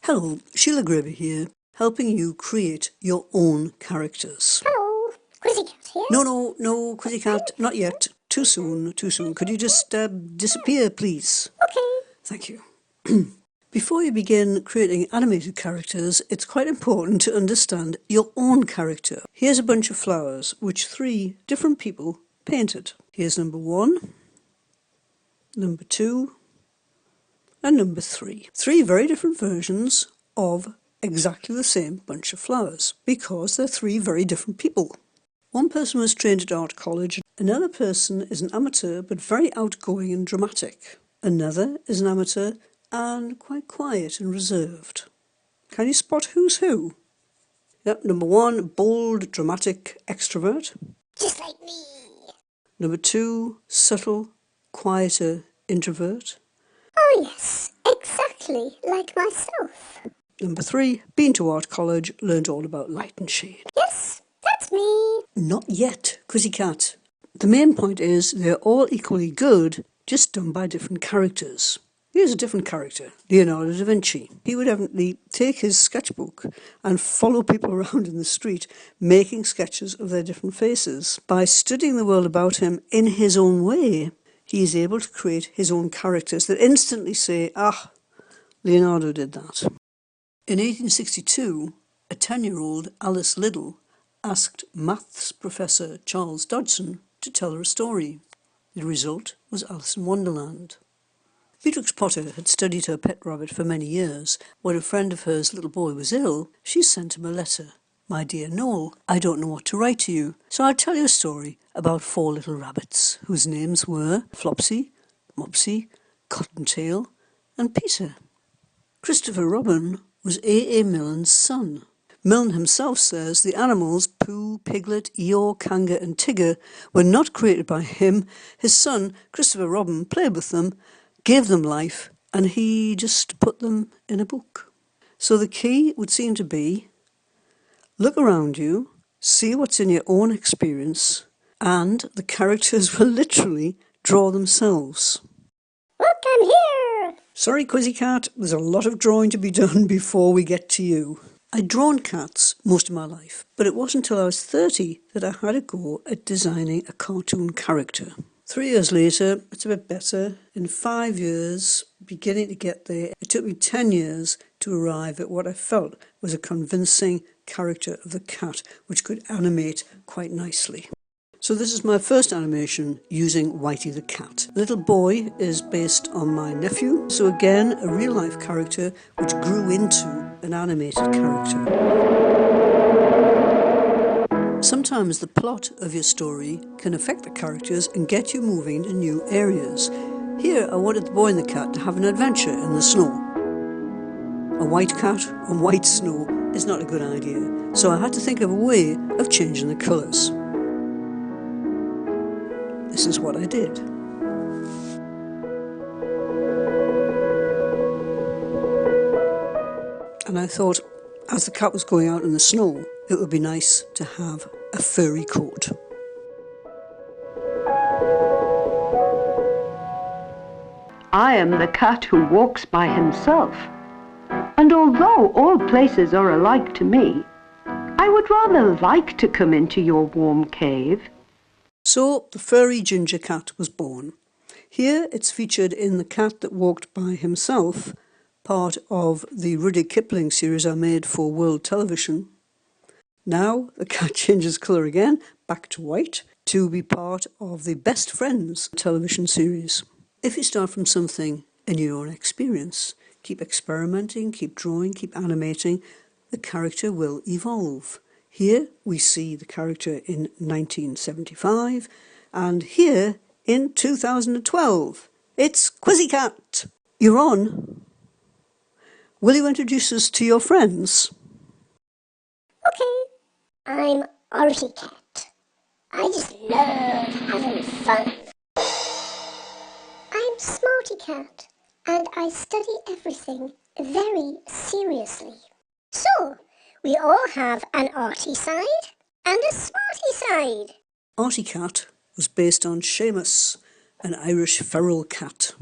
Hello, Sheila Graber here, helping you create your own characters. Hello, Quizzycat here. No, Quizzycat, not yet. Too soon. Could you just disappear, please? Okay. Thank you. Before you begin creating animated characters, it's quite important to understand your own character. Here's a bunch of flowers, which 3 different people painted. Here's number 1, number 2, and number 3. 3 very different versions of exactly the same bunch of flowers, because they're 3 very different people. One person was trained at art college, another person is an amateur but very outgoing and dramatic. Another is an amateur and quite quiet and reserved. Can you spot who's who? Yep, number 1, bold, dramatic, extrovert. Just like me. Number 2, subtle, quieter, introvert. Oh yes, exactly like myself. Number 3, been to art college, learned all about light and shade. Yes, that's me. Not yet, Quizzycat. The main point is they're all equally good, just done by different characters. Here's a different character, Leonardo da Vinci. He would evidently take his sketchbook and follow people around in the street, making sketches of their different faces. By studying the world about him in his own way, he is able to create his own characters that instantly say, ah, Leonardo did that. In 1862, a 10-year-old Alice Liddell asked maths professor Charles Dodgson to tell her a story. The result was Alice in Wonderland. Beatrix Potter had studied her pet rabbit for many years. When a friend of hers' little boy was ill, she sent him a letter. My dear Noel, I don't know what to write to you, so I'll tell you a story about 4 little rabbits, whose names were Flopsy, Mopsy, Cottontail, and Peter. Christopher Robin was A. Milne's son. Milne himself says the animals Pooh, Piglet, Eeyore, Kanga and Tigger were not created by him. His son, Christopher Robin, played with them, gave them life, and he just put them in a book. So the key would seem to be, look around you, see what's in your own experience, and the characters will literally draw themselves. Look, I'm here. Sorry, Quizzycat, there's a lot of drawing to be done before we get to you. I'd drawn cats most of my life, but it wasn't until I was 30 that I had a go at designing a cartoon character. 3 years later, it's a bit better. In 5 years, beginning to get there, it took me 10 years to arrive at what I felt was a convincing character of the cat, which could animate quite nicely. So this is my first animation using Whitey the cat. Little Boy is based on my nephew, so again a real life character which grew into an animated character. Sometimes the plot of your story can affect the characters and get you moving to new areas. Here I wanted the boy and the cat to have an adventure in the snow. A white cat on white snow is not a good idea, so I had to think of a way of changing the colours. This is what I did. And I thought, as the cat was going out in the snow, it would be nice to have a furry coat. I am the cat who walks by himself, and although all places are alike to me, I would rather like to come into your warm cave. So the furry ginger cat was born. Here it's featured in The Cat That Walked By Himself, part of the Rudyard Kipling series I made for World Television. Now the cat changes colour again, back to white, to be part of the Best Friends television series. If you start from something in your own experience, keep experimenting, keep drawing, keep animating, the character will evolve. Here we see the character in 1975, and here in 2012. It's Quizzycat. You're on. Will you introduce us to your friends? Okay, I'm Artie Cat. I just love having fun. I'm Smarty Cat, and I study everything very seriously. So, we all have an arty side and a smarty side. Artie Cat was based on Seamus, an Irish feral cat.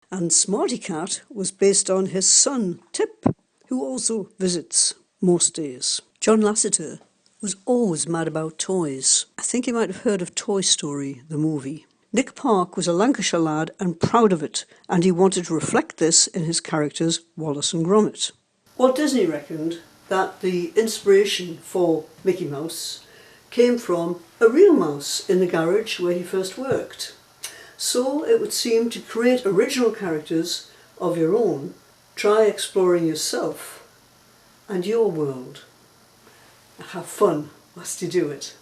And Smarty Cat was based on his son, Tip, who also visits most days. John Lasseter was always mad about toys. I think you might have heard of Toy Story, the movie. Nick Park was a Lancashire lad and proud of it, and he wanted to reflect this in his characters Wallace and Gromit. Walt Disney reckoned that the inspiration for Mickey Mouse came from a real mouse in the garage where he first worked. So it would seem to create original characters of your own, try exploring yourself and your world. Have fun whilst you do it.